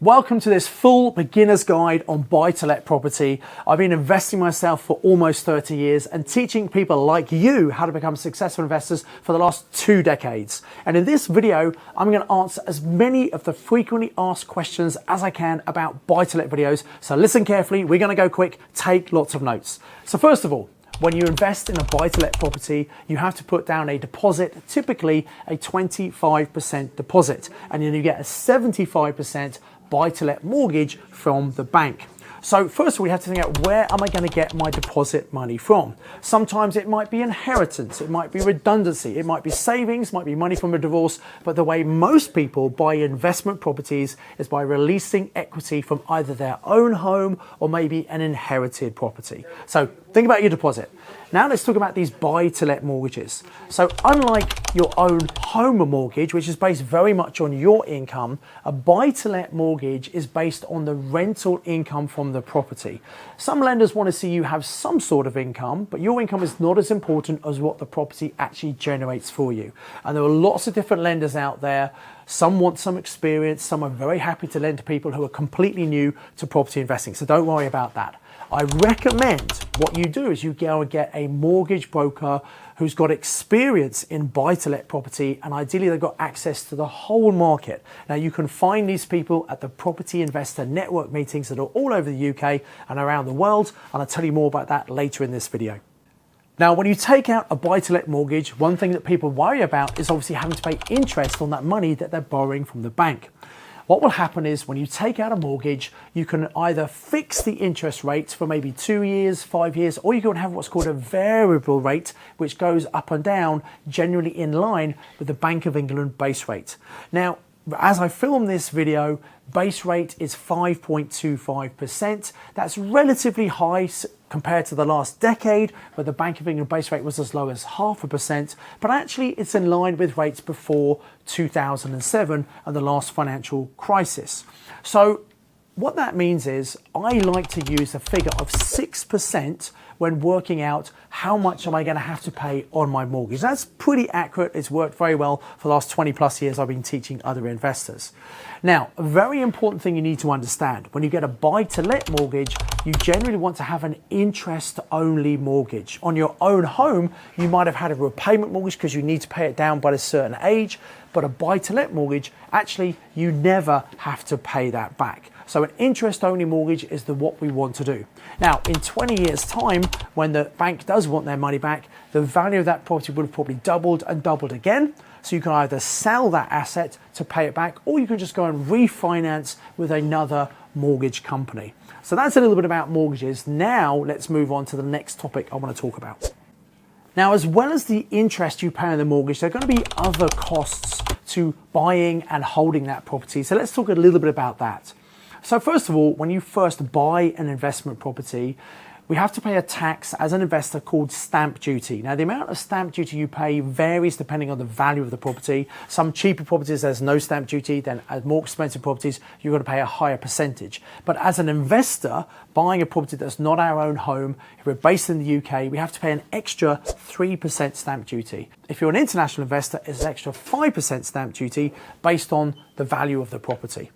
Welcome to this full beginner's guide on buy-to-let property. I've been investing myself for almost 30 years and teaching people like you how to become successful investors for the last 2 decades. And in this video, I'm going to answer as many of the frequently asked questions as I can about buy-to-let videos. So listen carefully, we're going to go quick, take lots of notes. So first of all, when you invest in a buy-to-let property, you have to put down a deposit, typically a 25% deposit, and then you get a 75% buy-to-let mortgage from the bank. So first of all, we have to think out, where am I going to get my deposit money from? Sometimes it might be inheritance, it might be redundancy, it might be savings, might be money from a divorce, but the way most people buy investment properties is by releasing equity from either their own home or maybe an inherited property. So think about your deposit. Now let's talk about these buy-to-let mortgages. So unlike your own home mortgage, which is based very much on your income, a buy-to-let mortgage is based on the rental income from the property. Some lenders want to see you have some sort of income, but your income is not as important as what the property actually generates for you. And there are lots of different lenders out there. Some want some experience, some are very happy to lend to people who are completely new to property investing, so don't worry about that. I recommend what you do is you go and get a mortgage broker who's got experience in buy-to-let property, and ideally they've got access to the whole market. Now you can find these people at the Property Investor Network meetings that are all over the UK and around the world, and I'll tell you more about that later in this video. Now, when you take out a buy-to-let mortgage, one thing that people worry about is obviously having to pay interest on that money that they're borrowing from the bank. What will happen is when you take out a mortgage, you can either fix the interest rate for maybe 2 years, 5 years, or you can have what's called a variable rate, which goes up and down, generally in line with the Bank of England base rate. Now, as I film this video, base rate is 5.25%. That's relatively high compared to the last decade, where the Bank of England base rate was as low as 0.5%, but actually it's in line with rates before 2007 and the last financial crisis. So what that means is I like to use a figure of 6% when working out how much am I going to have to pay on my mortgage. That's pretty accurate. It's worked very well for the last 20 plus years I've been teaching other investors. Now, a very important thing you need to understand, when you get a buy-to-let mortgage, you generally want to have an interest-only mortgage. On your own home, you might have had a repayment mortgage because you need to pay it down by a certain age, but a buy-to-let mortgage, actually, you never have to pay that back. So an interest-only mortgage is what we want to do. Now, in 20 years' time, when the bank does want their money back, the value of that property would have probably doubled and doubled again. So you can either sell that asset to pay it back, or you can just go and refinance with another mortgage company. So that's a little bit about mortgages. Now let's move on to the next topic I want to talk about. Now, as well as the interest you pay on the mortgage, there are going to be other costs to buying and holding that property. So let's talk a little bit about that. So first of all, when you first buy an investment property, we have to pay a tax as an investor called stamp duty. Now, the amount of stamp duty you pay varies depending on the value of the property. Some cheaper properties, there's no stamp duty. Then at more expensive properties, you're going to pay a higher percentage. But as an investor, buying a property that's not our own home, if we're based in the UK, we have to pay an extra 3% stamp duty. If you're an international investor, it's an extra 5% stamp duty based on the value of the property.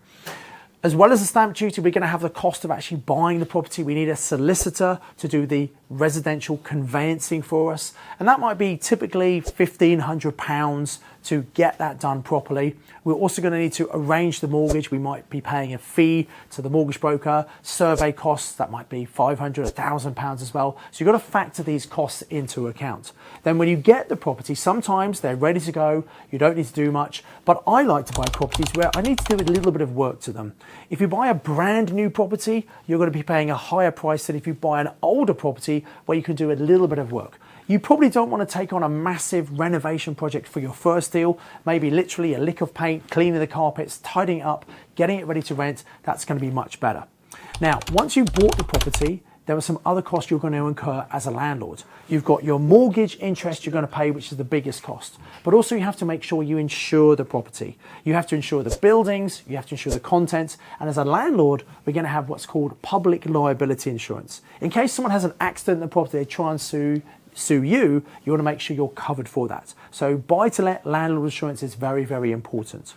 As well as the stamp duty, we're going to have the cost of actually buying the property. We need a solicitor to do the residential conveyancing for us. And that might be typically £1,500 to get that done properly. We're also going to need to arrange the mortgage. We might be paying a fee to the mortgage broker, survey costs, that might be £500, £1,000 as well. So you've got to factor these costs into account. Then when you get the property, sometimes they're ready to go. You don't need to do much, but I like to buy properties where I need to do a little bit of work to them. If you buy a brand new property, you're going to be paying a higher price than if you buy an older property where you can do a little bit of work. You probably don't want to take on a massive renovation project for your first deal, maybe literally a lick of paint, cleaning the carpets, tidying it up, getting it ready to rent. That's going to be much better. Now, once you bought the property, there are some other costs you're going to incur as a landlord. You've got your mortgage interest you're going to pay, which is the biggest cost. But also you have to make sure you insure the property. You have to insure the buildings, you have to insure the contents, and as a landlord, we're going to have what's called public liability insurance. In case someone has an accident in the property, they try and sue you, you want to make sure you're covered for that. So buy-to-let landlord insurance is very, very important.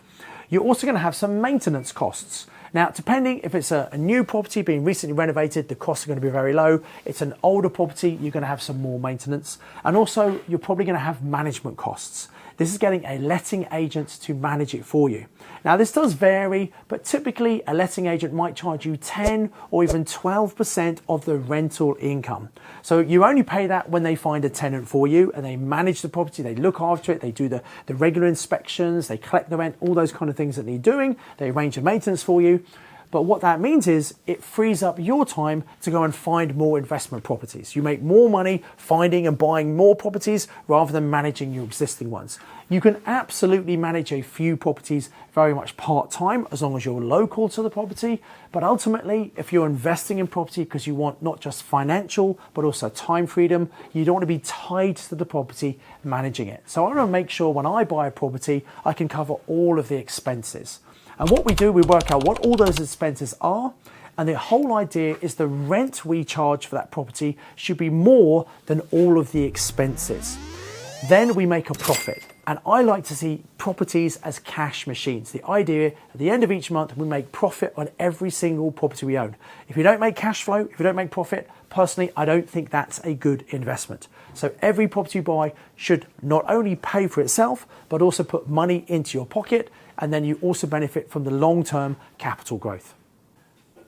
You're also going to have some maintenance costs. Now, depending if it's a new property being recently renovated, the costs are going to be very low. It's an older property, you're going to have some more maintenance. And also, you're probably going to have management costs. This is getting a letting agent to manage it for you. Now, this does vary, but typically a letting agent might charge you 10 or even 12% of the rental income. So you only pay that when they find a tenant for you and they manage the property, they look after it, they do the regular inspections, they collect the rent, all those kind of things that need doing, they arrange the maintenance for you. But what that means is it frees up your time to go and find more investment properties. You make more money finding and buying more properties rather than managing your existing ones. You can absolutely manage a few properties very much part-time as long as you're local to the property. But ultimately, if you're investing in property because you want not just financial, but also time freedom, you don't want to be tied to the property managing it. So I want to make sure when I buy a property, I can cover all of the expenses. And what we do, we work out what all those expenses are, and the whole idea is the rent we charge for that property should be more than all of the expenses. Then we make a profit. And I like to see properties as cash machines. The idea, at the end of each month, we make profit on every single property we own. If you don't make cash flow, if you don't make profit, personally, I don't think that's a good investment. So every property you buy should not only pay for itself, but also put money into your pocket, and then you also benefit from the long-term capital growth.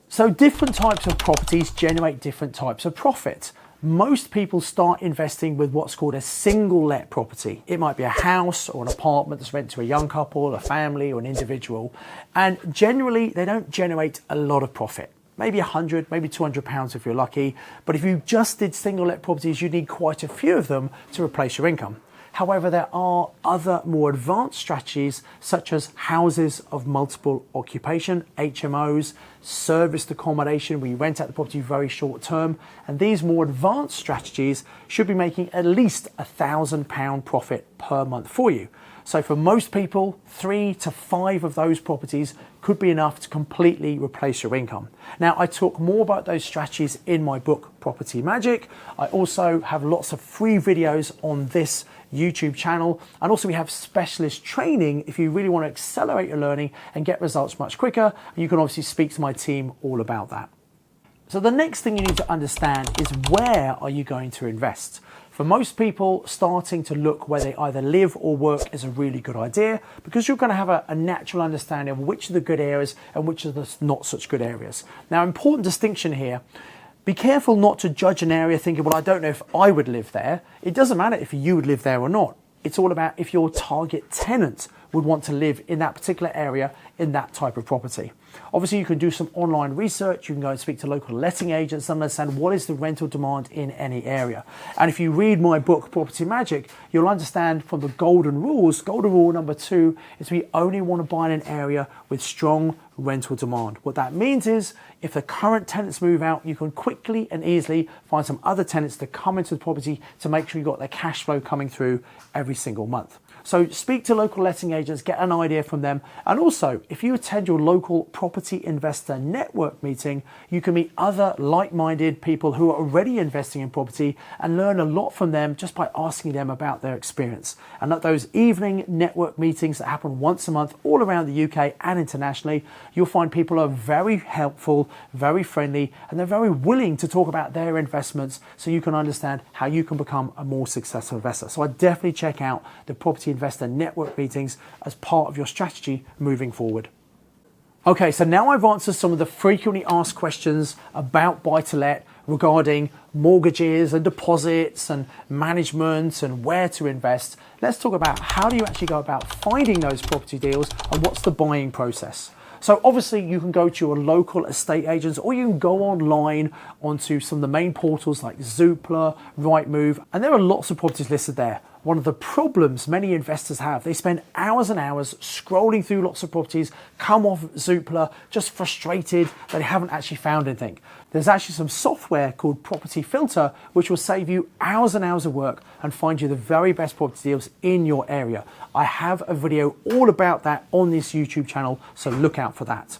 So different types of properties generate different types of profit. Most people start investing with what's called a single let property. It might be a house or an apartment that's rented to a young couple, a family, or an individual. And generally, they don't generate a lot of profit. Maybe 100, maybe 200 pounds if you're lucky. But if you just did single let properties, you need quite a few of them to replace your income. However, there are other more advanced strategies such as houses of multiple occupation, HMOs, serviced accommodation where you rent out the property very short term. And these more advanced strategies should be making at least £1,000 profit per month for you. So for most people, 3 to 5 of those properties could be enough to completely replace your income. Now, I talk more about those strategies in my book, Property Magic. I also have lots of free videos on this YouTube channel. And also we have specialist training if you really want to accelerate your learning and get results much quicker. You can obviously speak to my team all about that. So the next thing you need to understand is where are you going to invest? For most people, starting to look where they either live or work is a really good idea because you're going to have a natural understanding of which are the good areas and which are the not such good areas. Now, important distinction here. Be careful not to judge an area thinking, well, I don't know if I would live there. It doesn't matter if you would live there or not. It's all about if your target tenant would want to live in that particular area in that type of property. Obviously, you can do some online research. You can go and speak to local letting agents and understand what is the rental demand in any area. And if you read my book, Property Magic, you'll understand from the golden rules. Golden rule number 2 is we only want to buy in an area with strong rental demand. What that means is if the current tenants move out, you can quickly and easily find some other tenants to come into the property to make sure you've got their cash flow coming through every single month. So speak to local letting agents, get an idea from them. And also, if you attend your local property investor network meeting, you can meet other like-minded people who are already investing in property and learn a lot from them just by asking them about their experience. And at those evening network meetings that happen once a month all around the UK and internationally, you'll find people are very helpful, very friendly, and they're very willing to talk about their investments so you can understand how you can become a more successful investor. So I definitely check out the property investor network meetings as part of your strategy moving forward. Okay, so now I've answered some of the frequently asked questions about buy-to-let regarding mortgages and deposits and management and where to invest. Let's talk about how do you actually go about finding those property deals and what's the buying process. So obviously you can go to your local estate agents or you can go online onto some of the main portals like Zoopla, Rightmove, and there are lots of properties listed there. One of the problems many investors have, they spend hours and hours scrolling through lots of properties, come off Zoopla, just frustrated that they haven't actually found anything. There's actually some software called Property Filter, which will save you hours and hours of work and find you the very best property deals in your area. I have a video all about that on this YouTube channel, so look out for that.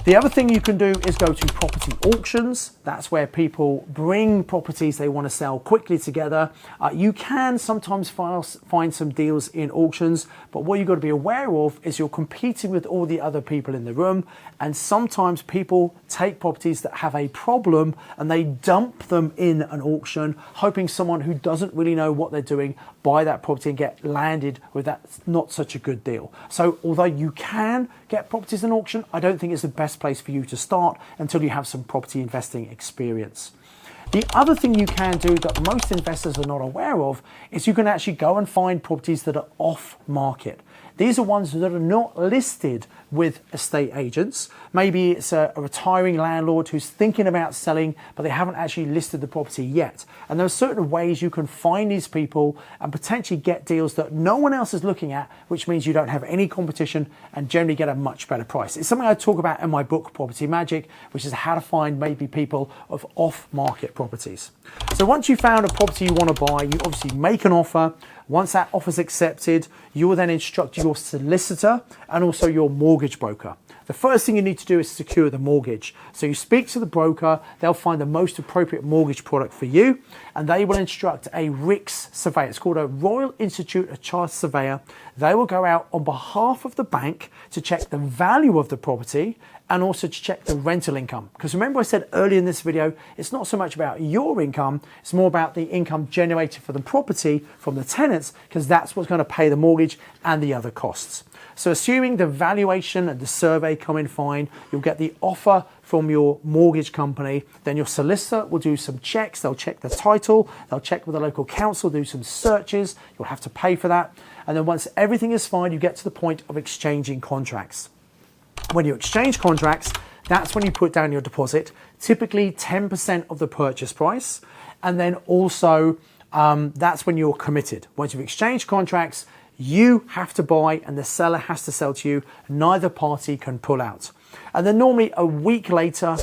The other thing you can do is go to property auctions. That's where people bring properties they want to sell quickly together. You can sometimes find some deals in auctions, but what you've got to be aware of is you're competing with all the other people in the room, and sometimes people take properties that have a problem and they dump them in an auction, hoping someone who doesn't really know what they're doing buy that property and get landed with that not such a good deal. So although you can get properties in auction, I don't think it's the best place for you to start until you have some property investing experience. The other thing you can do that most investors are not aware of is you can actually go and find properties that are off market. These are ones that are not listed with estate agents. Maybe it's a retiring landlord who's thinking about selling, but they haven't actually listed the property yet. And there are certain ways you can find these people and potentially get deals that no one else is looking at, which means you don't have any competition and generally get a much better price. It's something I talk about in my book, Property Magic, which is how to find maybe people of off-market properties. So once you've found a property you want to buy, you obviously make an offer. Once that offer is accepted, you will then instruct your solicitor and also your mortgage broker. The first thing you need to do is secure the mortgage. So you speak to the broker, they'll find the most appropriate mortgage product for you, and they will instruct a RICS surveyor. It's called a Royal Institute of Chartered Surveyor. They will go out on behalf of the bank to check the value of the property and also to check the rental income. Because remember I said earlier in this video, it's not so much about your income, it's more about the income generated for the property from the tenants, because that's what's going to pay the mortgage and the other costs. So assuming the valuation and the survey come in fine, you'll get the offer from your mortgage company. Then your solicitor will do some checks. They'll check the title, they'll check with the local council, do some searches. You'll have to pay for that. And then once everything is fine, you get to the point of exchanging contracts. When you exchange contracts, that's when you put down your deposit, typically 10% of the purchase price. And then also that's when you're committed. Once you've exchanged contracts, you have to buy and the seller has to sell to you. Neither party can pull out. And then normally a week later,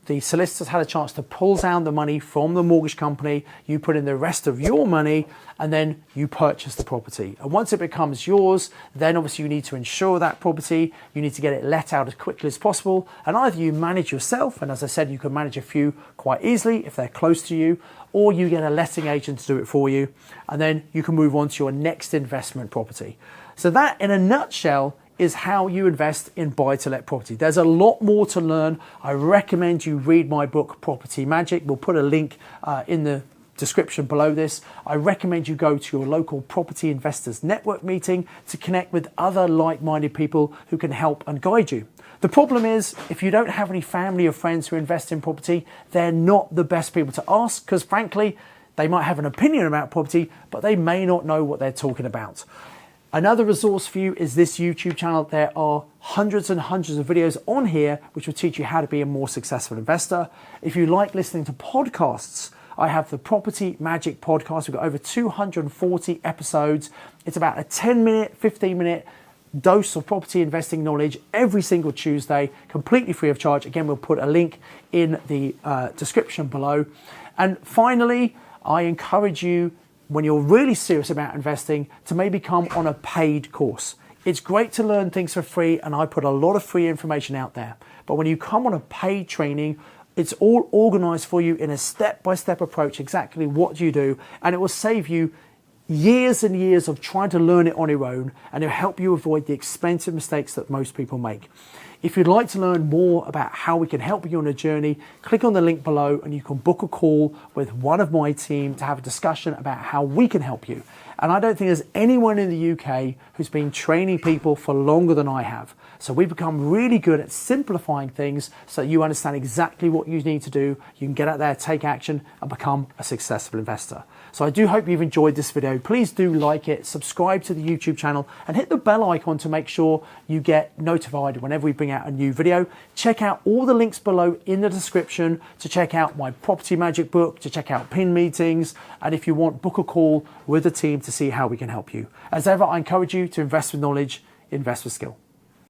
the solicitors had a chance to pull down the money from the mortgage company, you put in the rest of your money, and then you purchase the property. And once it becomes yours, then obviously you need to insure that property, you need to get it let out as quickly as possible, and either you manage yourself, and as I said, you can manage a few quite easily if they're close to you, or you get a letting agent to do it for you, and then you can move on to your next investment property. So that, in a nutshell, is how you invest in buy-to-let property. There's a lot more to learn. I recommend you read my book, Property Magic. We'll put a link in the description below this. I recommend you go to your local property investors network meeting to connect with other like-minded people who can help and guide you. The problem is, if you don't have any family or friends who invest in property, they're not the best people to ask, because frankly, they might have an opinion about property, but they may not know what they're talking about. Another resource for you is this YouTube channel. There are hundreds and hundreds of videos on here which will teach you how to be a more successful investor. If you like listening to podcasts, I have the Property Magic podcast. We've got over 240 episodes. It's about a 10-minute, 15-minute dose of property investing knowledge every single Tuesday, completely free of charge. Again, we'll put a link in the description below. And finally, I encourage you, when you're really serious about investing, to maybe come on a paid course. It's great to learn things for free, and I put a lot of free information out there. But when you come on a paid training, it's all organized for you in a step-by-step approach, exactly what you do, and it will save you years and years of trying to learn it on your own, and it'll help you avoid the expensive mistakes that most people make. If you'd like to learn more about how we can help you on a journey, click on the link below and you can book a call with one of my team to have a discussion about how we can help you. And I don't think there's anyone in the UK who's been training people for longer than I have. So we've become really good at simplifying things so you understand exactly what you need to do. You can get out there, take action, and become a successful investor. So I do hope you've enjoyed this video. Please do like it, subscribe to the YouTube channel, and hit the bell icon to make sure you get notified whenever we bring out a new video. Check out all the links below in the description to check out my Property Magic book, to check out pin meetings, and if you want, book a call with the team to see how we can help you. As ever, I encourage you to invest with knowledge, invest with skill.